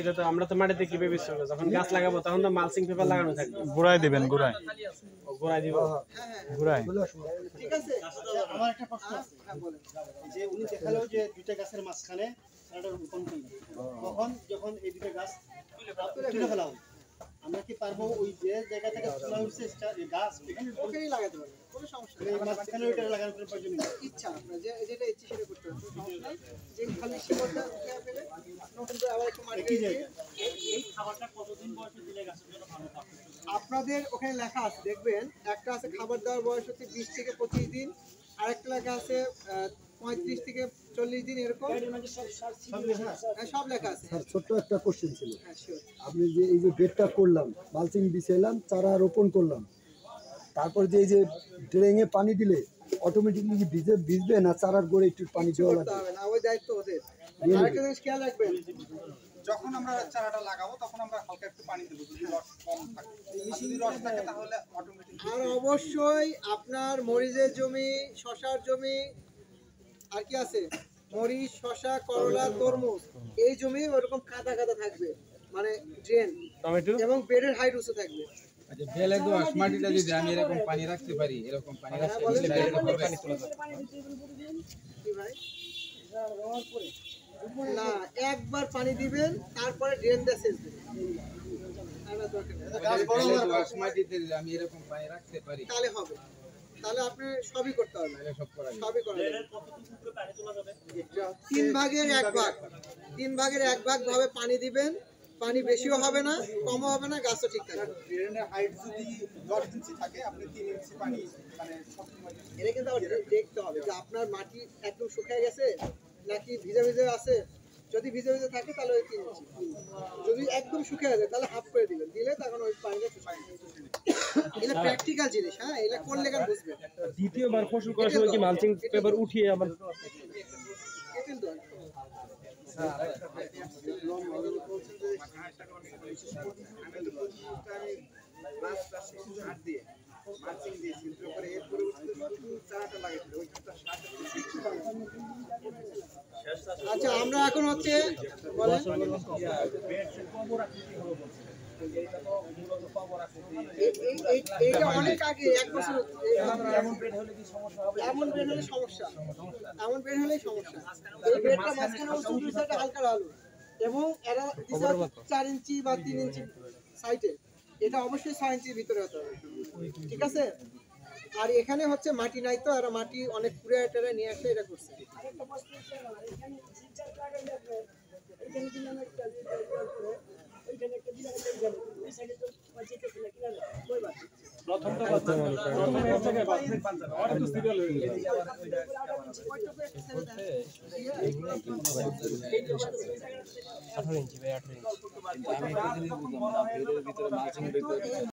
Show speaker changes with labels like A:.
A: এটা তো আমরা তো মাটিতে কিভাবে বিস্তার করব যখন গাছ লাগাবো তখন তো মালচিং পেপার লাগানো থাকবে
B: গোড়ায় দিবেন গোড়ায়
A: দিব
B: গোড়ায়
C: ঠিক আছে আমার একটা প্রশ্ন আছে হ্যাঁ বলেন যে উনি দেখালো যে দুইটা গাছের মাঝখানে একটা রোপণ করলেন তখন যখন এই দুটো গাছ তুলে ফেলা হবে আমরা কি পারবো ওই যে জায়গা থেকে তোলা হচ্ছে এই গাছ ওখানেই লাগাতে পারবো কোনো সমস্যা নেই মাঝখানে ওইটা লাগানোর কোনো প্রয়োজন নেই ইচ্ছা আপনার যেটা ইচ্ছে সেটা করতে পারবেন সমস্যা নেই যে খালি শিকড়টা উঠে ফেলে নতুন করে আবার একটু মাটি দিয়ে এই খাবারটা কতদিন বয়সে দিলে গাছের জন্য ভালো থাকবে আপনাদের ওখানে লেখা আছে দেখবেন একটা আছে খাবার দেওয়ার বয়স হচ্ছে 20 থেকে 25 দিন আরেকটা লেখা আছে 35 থেকে 40 দিন এরকম সব লেখা আছে
D: স্যার ছোট্ট একটা কোশ্চেন ছিল আপনি যে এই যে বেডটা করলাম মালচিং বিছাইলাম চারা রোপণ করলাম তারপর যে এই যে ড্রেনে পানি দিলে অটোমেটিকলি কি ভিজবে না চারার গোড়ে একটু পানি দেওয়া লাগবে
C: না ওই দায়িত্ব ওদের আরেকটা জিনিস খেয়াল রাখবেন যখন আমরা চারাটা লাগাবো তখন আমরা হালকা একটু পানি দেব যদি রস কম থাকে যদি রস থাকে তাহলে অটোমেটিক আর অবশ্যই আপনার মরিচের জমি শসার জমি আর কি আছে মরিচ শসা করলা তরমুজ এই জমি ওরকম কাদা কাদা থাকবে মানে ড্রেন
A: টমেটো
C: এবং বেডের হাইট উঁচু থাকবে
E: আচ্ছা বেলে দোআঁশ মাটিটা যদি আমি এরকম পানি রাখতে পারি এরকম পানি রাখতে দিলে এরকম পানি চলে যাবে
C: কি ভাই না একবার পানি দিবেন তারপরে ড্রেন দিয়ে সেচ দিবেন
E: দোআঁশ মাটিতে যদি আমি এরকম পানি রাখতে পারি
C: তাহলে হবে তাহলে আপনি সবই করতে হবে সবই করা যাবে তিন ভাগের এক ভাগ ভাবে পানি দিবেন পানি বেশিও হবে না কমও হবে না গাছও ঠিক থাকবে ড্রেনের হাইট যদি 10 ইঞ্চি থাকে আপনি 3 ইঞ্চি পানি মানে এটা কিন্তু আবার দেখতে হবে যে আপনার মাটি একদম শুকিয়ে গেছে নাকি ভিজে ভিজে আছে যদি ভিজে ভিজে থাকে তাহলে ওই 3 ইঞ্চি যদি একদম শুকিয়ে যায় তাহলে হাফ করে দিবেন দিলে তখন ওই পানিটা শুকিয়ে যাবে এটা প্র্যাকটিক্যাল জিনিস হ্যাঁ এটা করলে কেন বুঝবেন
A: দ্বিতীয়বার ফসল করার সময় কি মালচিং পেপার উঠিয়ে আবার
C: কেটেল তো আচ্ছা আমরা এখন হচ্ছে এইটা অনেক আগে 1 বছর এমন বেড হলে কি সমস্যা হবে এমন বেড হলে সমস্যা এমন বেড হলেই সমস্যা এই বেডটা মাঝখানে উঁচু সাইডে হালকা আলো এবং এরা 4 ইঞ্চি বা 3 ইঞ্চি সাইডে এটা অবশ্যই 6 ইঞ্চির ভিতরে হতে হবে ঠিক আছে আর এখানে হচ্ছে মাটি নাই তো আর মাটি অনেক পুরো এটারে নিয়ে আসে এটা করছে আরেকটা প্রশ্ন আছে এখানে জিঞ্জার প্লাগের দেখবে এখানে দিলাম একটা এইখানে একটা দিলাম এই সাইডে তো বাঁচিতে ছিল কি না কয়বার
A: প্রথমটা প্রথমে এক জায়গায় বাথরুম পাঞ্জাব আর তো সিরিয়াল হয়ে গেছে
B: 18 ইঞ্চি ভাই 18 ইঞ্চি আমি একটা জিনিস বুঝলাম না ভিতরে মালচিং